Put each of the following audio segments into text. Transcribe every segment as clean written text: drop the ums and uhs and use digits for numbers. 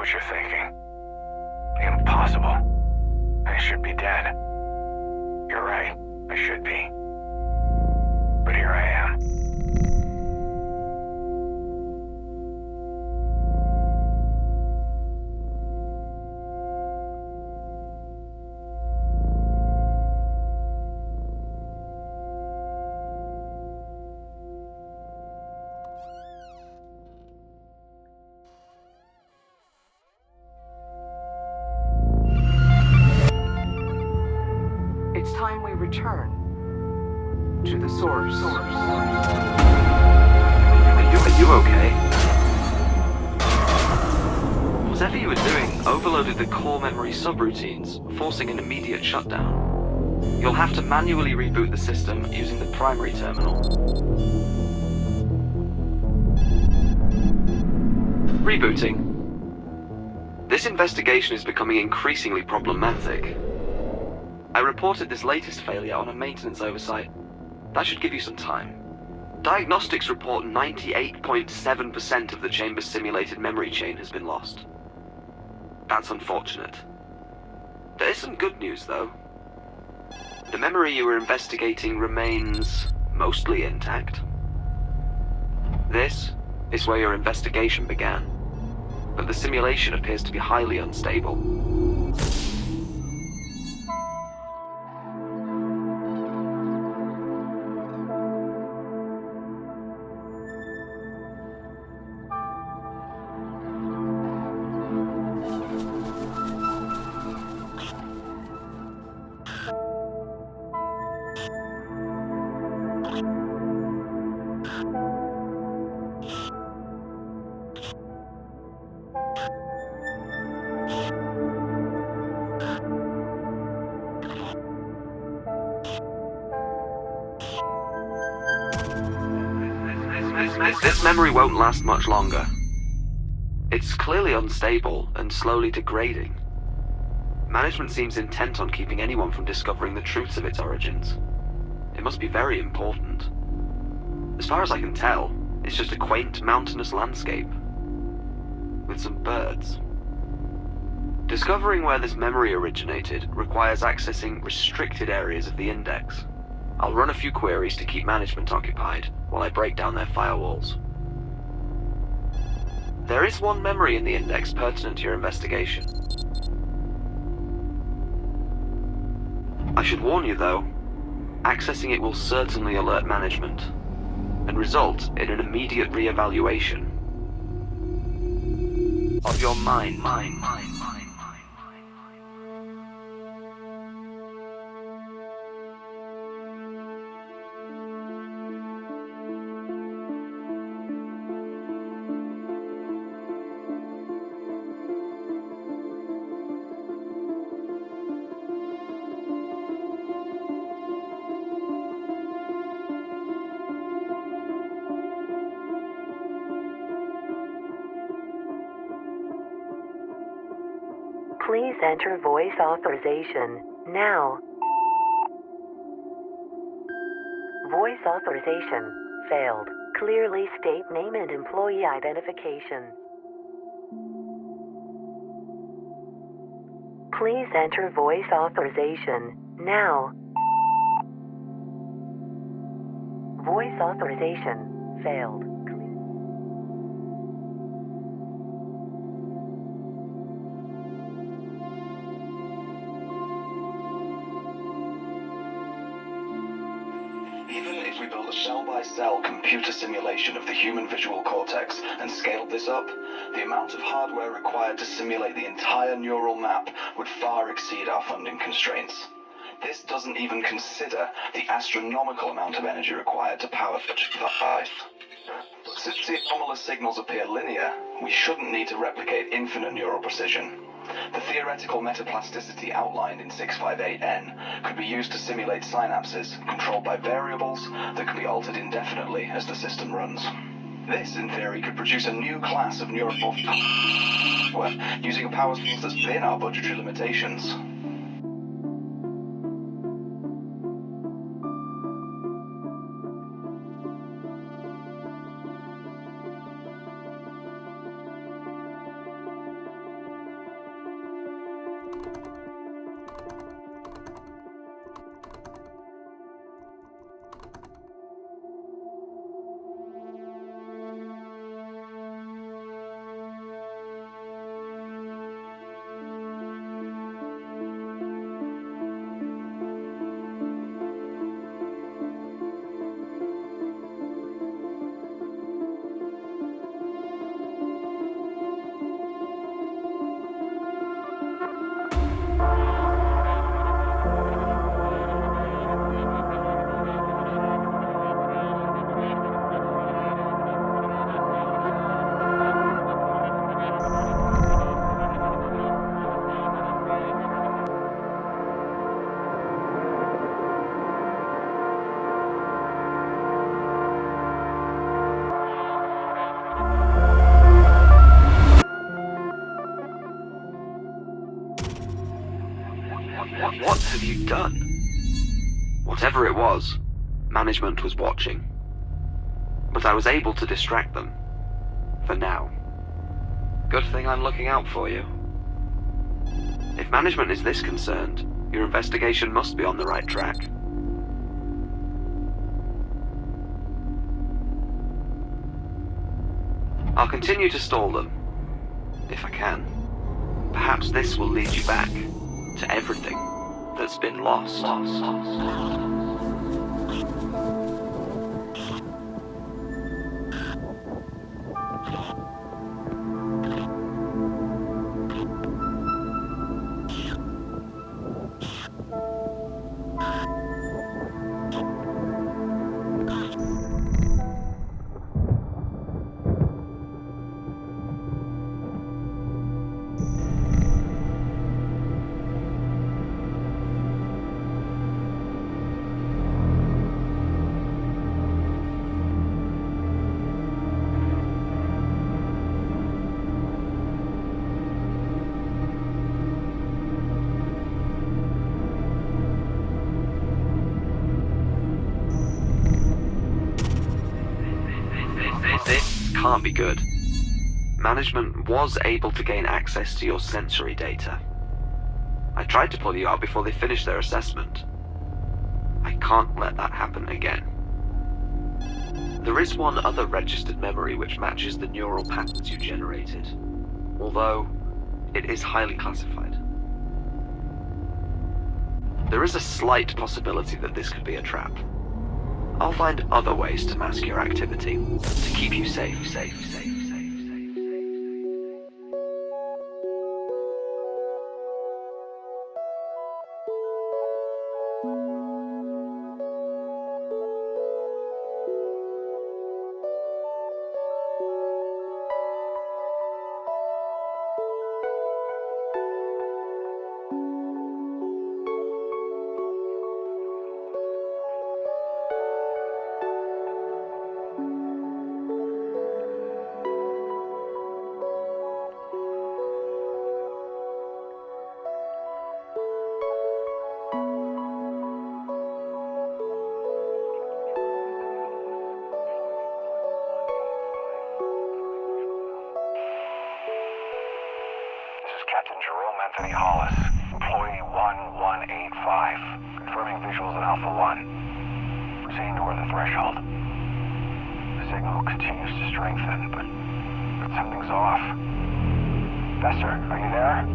what you're thinking. Impossible. I should be dead. You're right, I should be. But here I am. It's time we return to the source. Are you okay? Whatever you were doing overloaded the core memory subroutines, forcing an immediate shutdown. You'll have to manually reboot the system using the primary terminal. Rebooting. This investigation is becoming increasingly problematic. I reported this latest failure on a maintenance oversight. That should give you some time. Diagnostics report 98.7% of the chamber's simulated memory chain has been lost. That's unfortunate. There is some good news, though. The memory you were investigating remains mostly intact. This is where your investigation began, but the simulation appears to be highly unstable. This memory won't last much longer. It's clearly unstable and slowly degrading. Management seems intent on keeping anyone from discovering the truths of its origins. It must be very important. As far as I can tell, it's just a quaint mountainous landscape with some birds. Discovering where this memory originated requires accessing restricted areas of the index. I'll run a few queries to keep management occupied while I break down their firewalls. There is one memory in the index pertinent to your investigation. I should warn you, though, accessing it will certainly alert management and result in an immediate re-evaluation of your mind. Please enter voice authorization now. Voice authorization failed. Clearly state name and employee identification. Please enter voice authorization now. Voice authorization failed. Even if we build a cell-by-cell computer simulation of the human visual cortex and scaled this up, the amount of hardware required to simulate the entire neural map would far exceed our funding constraints. This doesn't even consider the astronomical amount of energy required to power such a device. Since the anomalous signals appear linear, we shouldn't need to replicate infinite neural precision. The theoretical metaplasticity outlined in 658N could be used to simulate synapses controlled by variables that can be altered indefinitely as the system runs. This, in theory, could produce a new class of neural software using a power source that's within our budgetary limitations. done. Whatever it was, management was watching. But I was able to distract them. For now. Good thing I'm looking out for you. If management is this concerned, your investigation must be on the right track. I'll continue to stall them, if I can. Perhaps this will lead you back to everything that's been lost. This can't be good. Management was able to gain access to your sensory data. I tried to pull you out before they finished their assessment. I can't let that happen again. There is one other registered memory which matches the neural patterns you generated, although it is highly classified. There is a slight possibility that this could be a trap. I'll find other ways to mask your activity, to keep you safe. Captain Jerome Anthony Hollis, employee 1185, confirming visuals at Alpha 1. Proceeding toward the threshold. The signal continues to strengthen, but something's off. Vester, are you there?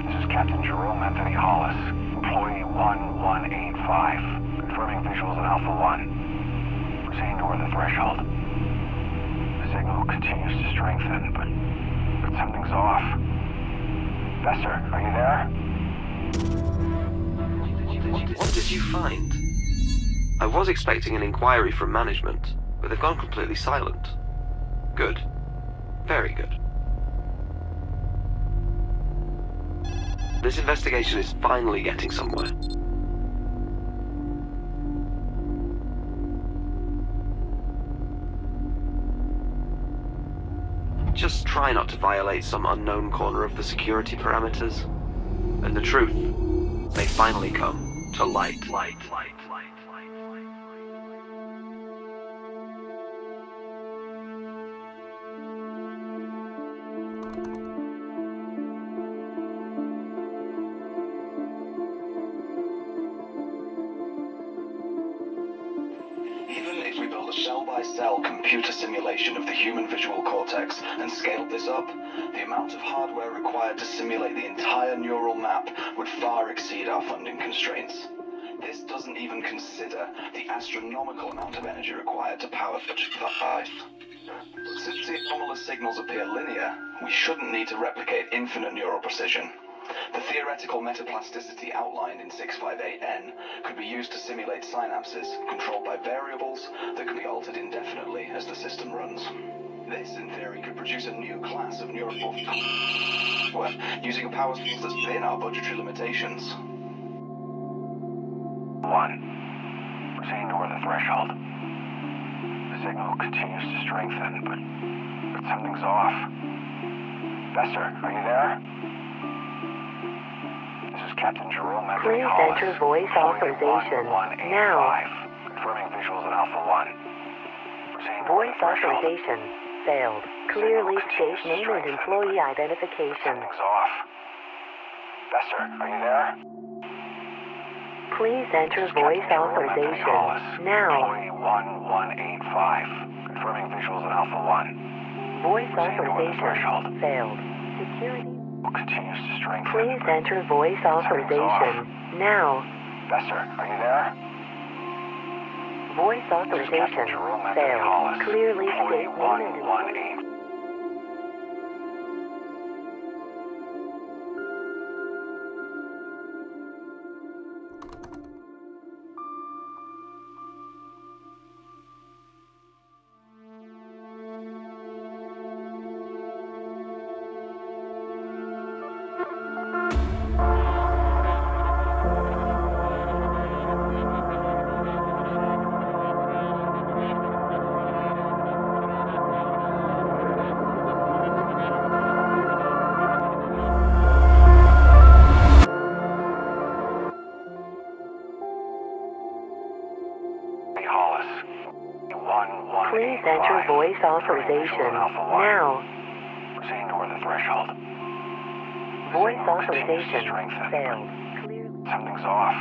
This is Captain Jerome Anthony Hollis, employee 1185, confirming visuals at Alpha 1. Proceeding toward the threshold. The signal continues to strengthen, but something's off. Vester, are you there? What did you find? I was expecting an inquiry from management, but they've gone completely silent. Good. Very good. This investigation is finally getting somewhere. Just try not to violate some unknown corner of the security parameters, and the truth may finally come to light. Even if we build a cell-by-cell computer simulation of the human visual cortex and scaled this up, the amount of hardware required to simulate the entire neural map would far exceed our funding constraints. This doesn't even consider the astronomical amount of energy required to power such a device. Since the anomalous signals appear linear, we shouldn't need to replicate infinite neural precision. The theoretical metaplasticity outlined in 658N could be used to simulate synapses controlled by variables that can be altered indefinitely as the system runs. This, in theory, could produce a new class of neural software using a power source that's within our budgetary limitations. 1. Proceeding toward the threshold. The signal continues to strengthen, but something's off. Vester, are you there? This is Captain Jerome Anthony Please Hollis. enter voice authorization now. Confirming visuals at Alpha 1. Proceeding toward Voice the threshold. authorization failed. Clearly state name and employee identification. Something's off. Vester, are you there? Please enter voice authorization now. Employee 1185. Confirming visuals at Alpha 1. Voice Proceeding toward the authorization threshold. failed. Security. Continues to strengthen. Please enter voice authorization now. Vester, are you there? Voice Captain authorization Jerome Anthony failed. Hollis. Clearly Employee state name and employee. 118. Hollis. Please enter voice authorization now. Proceeding toward the threshold. Voice Signal continues to authorization strengthen. failed. Clearly. Something's off.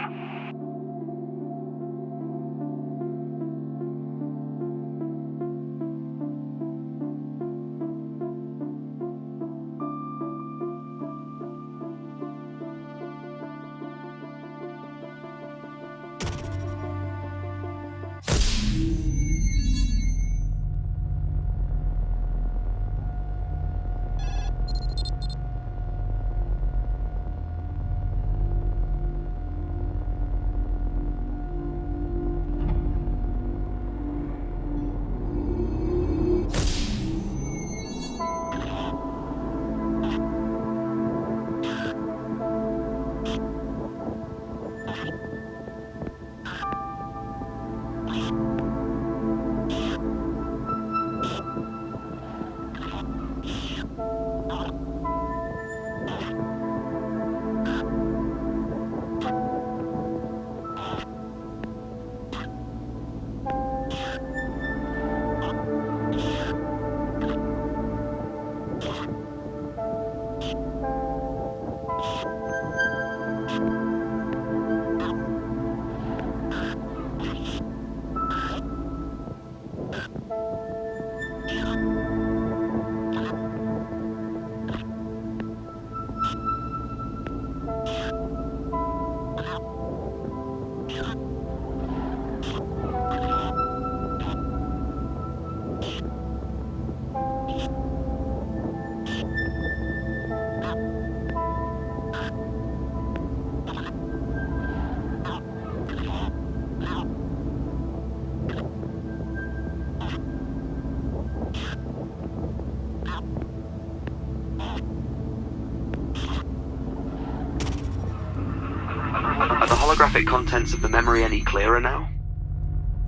Are the holographic contents of the memory any clearer now?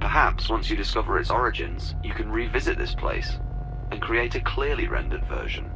Perhaps once you discover its origins, you can revisit this place and create a clearly rendered version.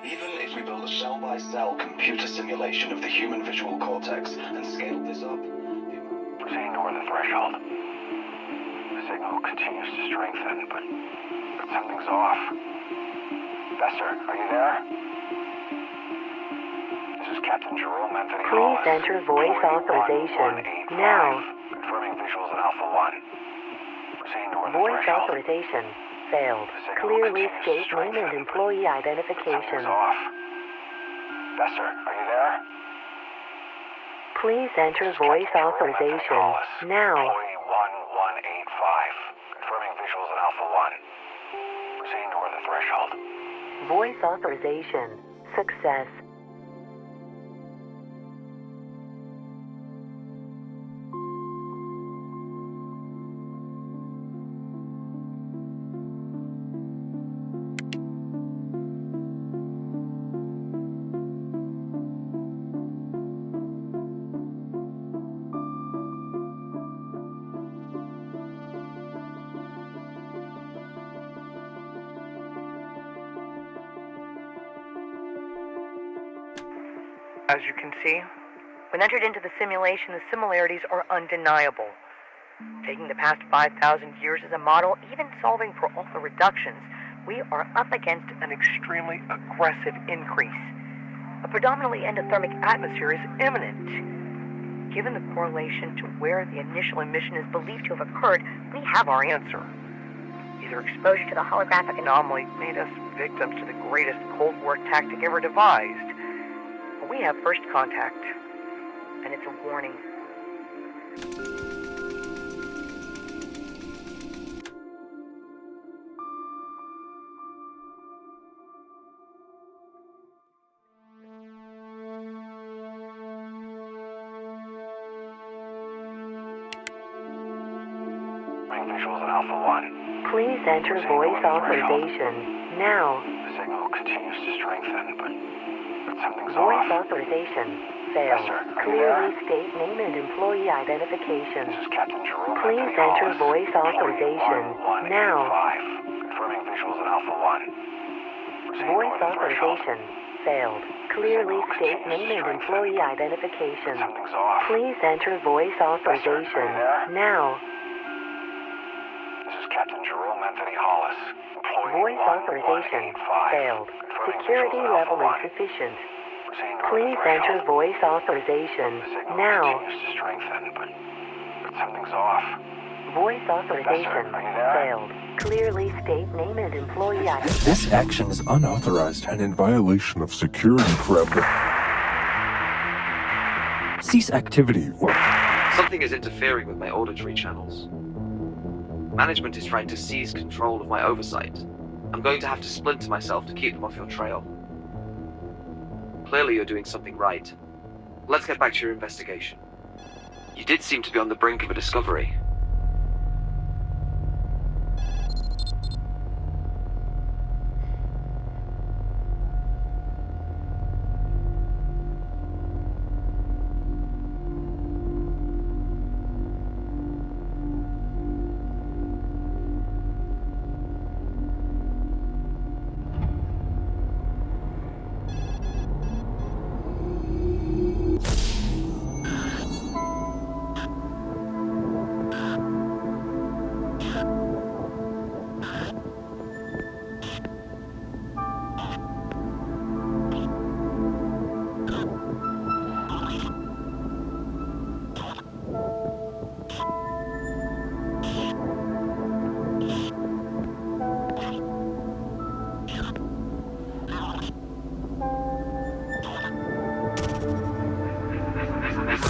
Even if we build a cell-by-cell computer simulation of the human visual cortex and scale this up, Proceeding toward the threshold. The signal continues to strengthen, but something's off. Bester, are you there? This is Captain Jerome Anthony Please Hollis. enter voice Employee authorization 1185, now. Confirming visuals in Alpha 1. Proceeding toward the Voice threshold. authorization failed. The signal Clearly continues to state name strengthen, and but employee identification. something's off. Bester, are you there? Please enter voice authorization now. Employee 1185. Confirming visuals in Alpha 1. Proceeding toward the threshold. Voice authorization success. As you can see, when entered into the simulation, the similarities are undeniable. Taking the past 5,000 years as a model, even solving for all the reductions, we are up against an extremely aggressive increase. A predominantly endothermic atmosphere is imminent. Given the correlation to where the initial emission is believed to have occurred, we have our answer. Either exposure to the holographic anomaly made us victims to the greatest Cold War tactic ever devised, or we have first contact, and it's a warning. Visuals in Alpha 1. Please enter voice authorization now. The signal continues to strengthen, but something's Voice off. authorization failed. Bester, are you Clearly there? state name and employee identification. This is Captain Jerome Please Anthony enter Hollis. voice authorization Employee now. 1185. Confirming visuals in Alpha 1. Proceeding Voice toward the threshold. authorization failed. Clearly state name and employee identification. Something's off. Please enter voice authorization now. This is Captain Jerome Anthony Hollis. Employee Voice authorization 1185. failed. Confirming Security visuals in level Alpha 1. insufficient. Proceeding toward Please the enter threshold. voice authorization The signal now. continues to strengthen, but something's off. Voice authorization Bester, are you there? failed. Clearly state name and employee identification. This action is unauthorized and in violation of security parameters. Cease activity or Something is interfering with my auditory channels. Management is trying to seize control of my oversight. I'm going to have to splinter myself to keep them off your trail. Clearly you're doing something right. Let's get back to your investigation. You did seem to be on the brink of a discovery.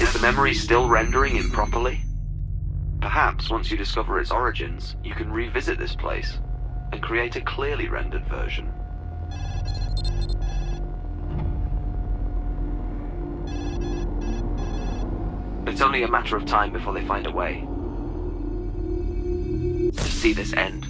Is the memory still rendering improperly? Perhaps once you discover its origins, you can revisit this place and create a clearly rendered version. It's only a matter of time before they find a way to see this end.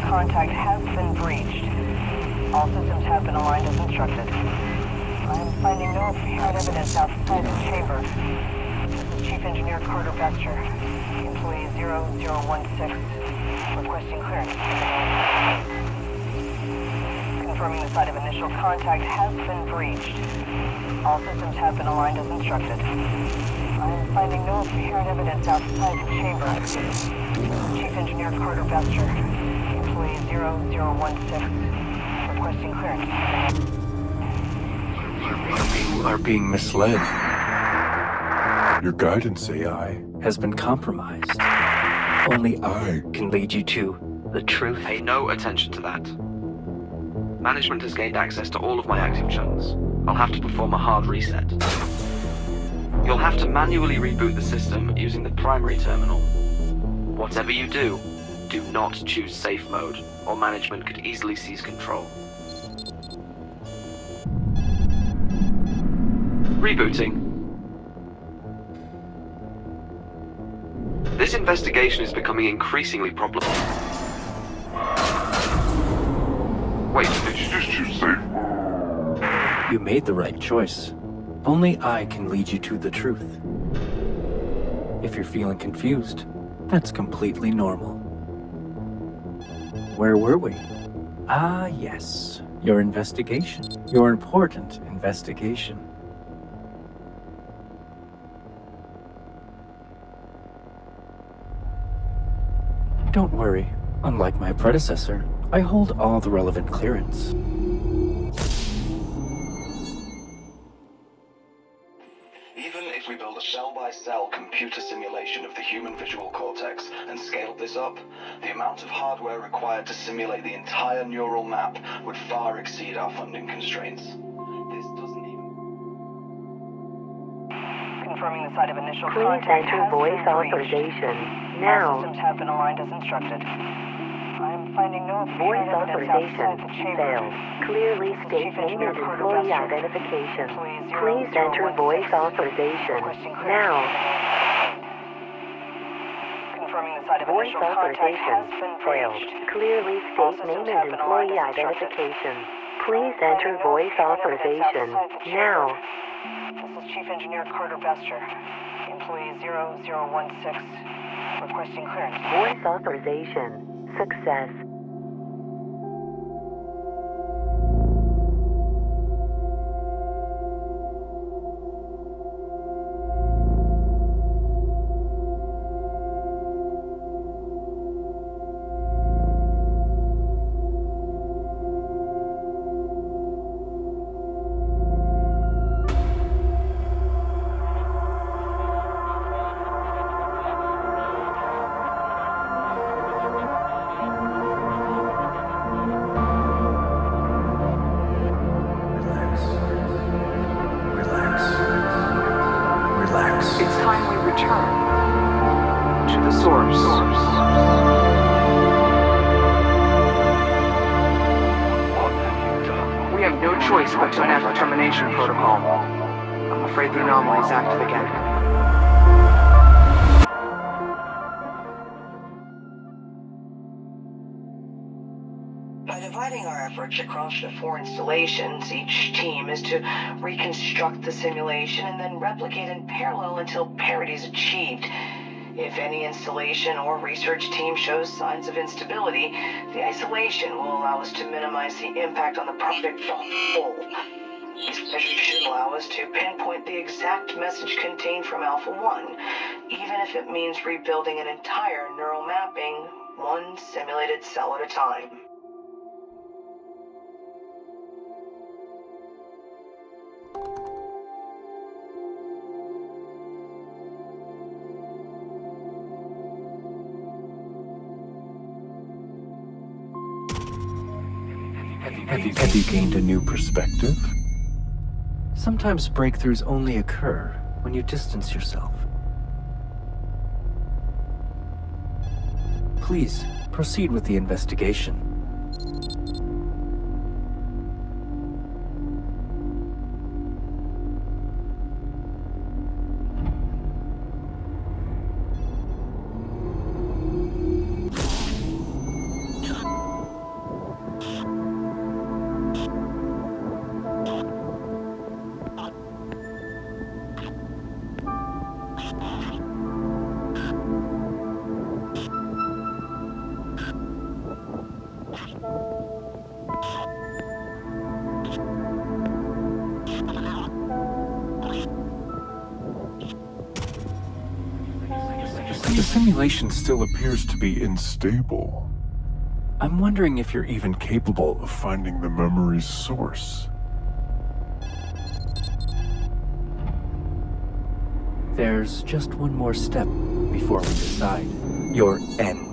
Contact has been breached. All systems have been aligned as instructed. I am finding no apparent evidence outside the chamber. This is Chief Engineer Carter Bester, Employee 0016, requesting clearance. Confirming the site of initial contact has been breached. All systems have been aligned as instructed. I am finding no apparent evidence outside the chamber. Chief Engineer Carter Bester, Employee 0016, requesting clearance. You are being misled. Your guidance AI Has been compromised. Only I can lead you to the truth. Pay no attention to that. Management has gained access to all of my active chunks. I'll have to perform a hard reset. You'll have to manually reboot the system using the primary terminal. Whatever you do, do not choose safe mode, or management could easily seize control. Rebooting. This investigation is becoming increasingly problematic. Wait, did you just choose safe mode? You made the right choice. Only I can lead you to the truth. If you're feeling confused, that's completely normal. Where were we? Ah, yes. Your investigation. Your important investigation. Don't worry. Unlike my predecessor, I hold all the relevant clearance. Even if we build a cell-by-cell computer simulation of the human visual cortex and scaled this up, the amount of hardware required to simulate the entire neural map would far exceed our funding constraints. This doesn't even... Confirming the site of initial Please contact enter has voice been breached. authorization All now. systems have been aligned as instructed. I am finding no Voice apparent evidence outside authorization the chamber. failed. Clearly state name and employee identification. Please enter voice authorization now. Confirming the site of Voice initial contact authorization has been failed. breached. Clearly All state systems name have and been aligned employee as instructed. identification. Please I am enter finding no voice apparent evidence authorization outside the chamber. now. This is Chief Engineer Carter Bester, employee 0016, requesting clearance. Voice authorization success. It's time we return to the source. What have you done? We have no choice but to enact the termination protocol. I'm afraid the anomaly's active again. By dividing our efforts across the 4 installations, each team is to reconstruct the simulation and then replicate in parallel until parity is achieved. If any installation or research team shows signs of instability, the isolation will allow us to minimize the impact on the project as a whole. These measures should allow us to pinpoint the exact message contained from Alpha 1, even if it means rebuilding an entire neural mapping, one simulated cell at a time. Have you gained a new perspective? Sometimes breakthroughs only occur when you distance yourself. Please, proceed with the investigation. The simulation still appears to be unstable. I'm wondering if you're even capable of finding the memory's source. There's just one more step before we decide your end.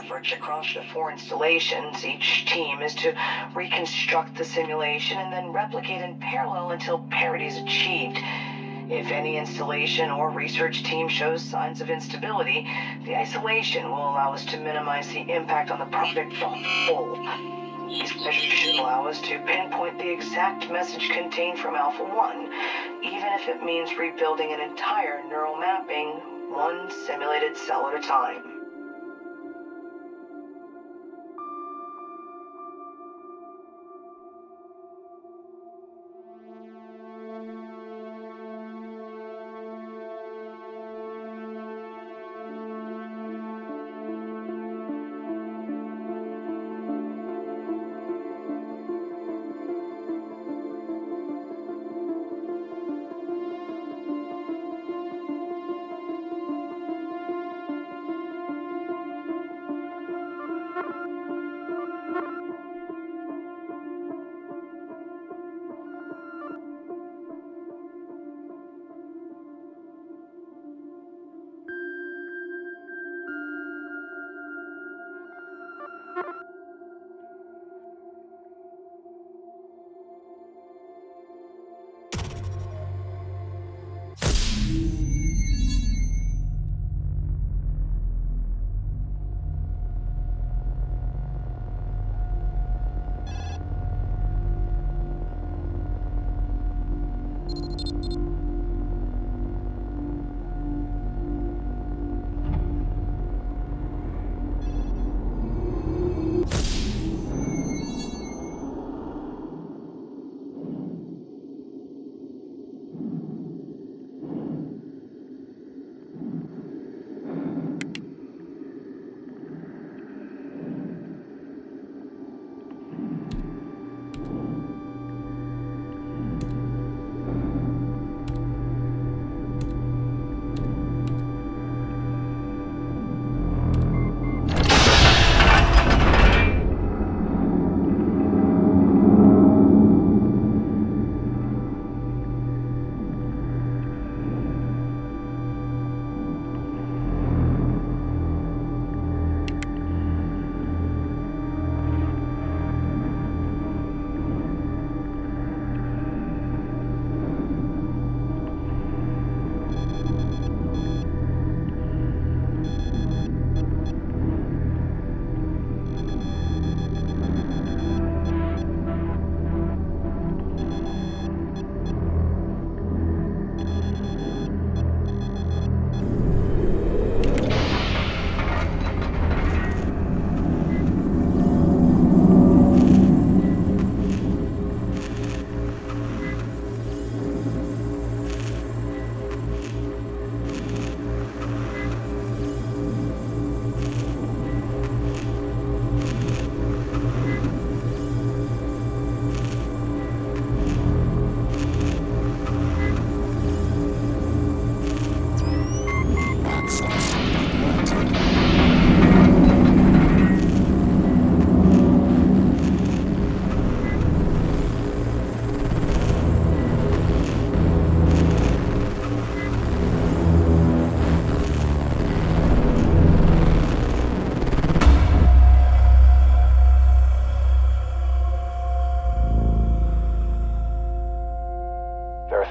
efforts across the 4 installations. Each team is to reconstruct the simulation and then replicate in parallel until parity is achieved. If any installation or research team shows signs of instability, the isolation will allow us to minimize the impact on the project as a whole. These measures should allow us to pinpoint the exact message contained from Alpha 1, even if it means rebuilding an entire neural mapping, one simulated cell at a time.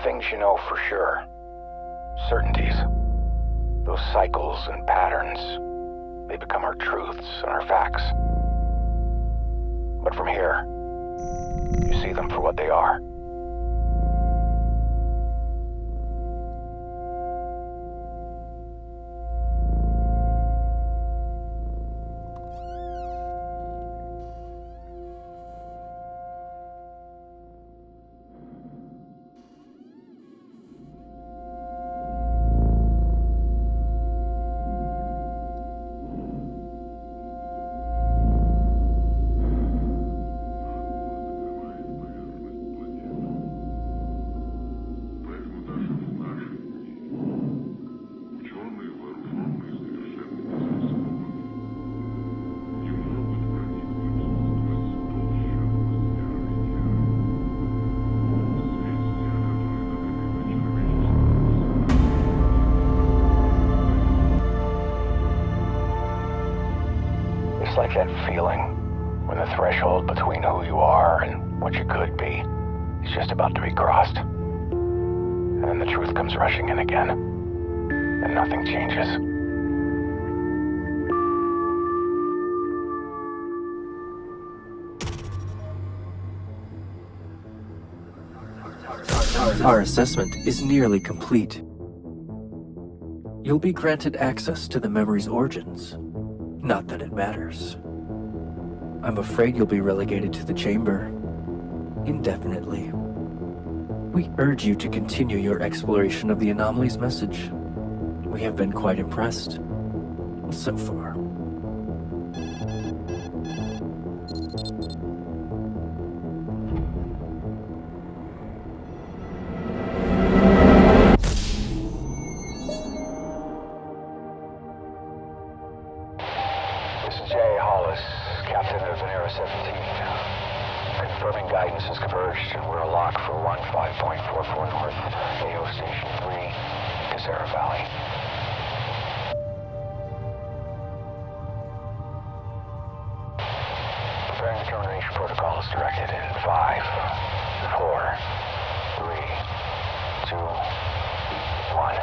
Things you know for sure. Certainties. Those cycles and patterns, they become our truths and our facts. But from here, you see them for what they are. It's like that feeling when the threshold between who you are and what you could be is just about to be crossed. And then the truth comes rushing in again, and nothing changes. Our assessment is nearly complete. You'll be granted access to the memory's origins. Not that it matters. I'm afraid you'll be relegated to the chamber indefinitely. We urge you to continue your exploration of the anomaly's message. We have been quite impressed so far. This is J. Hollis, captain of Venera 17. Confirming guidance has converged, and we're a lock for 15.44 north, AO Station 3, Casera Valley. Preparing the termination protocol is directed in 5, 4, 3, 2, 1.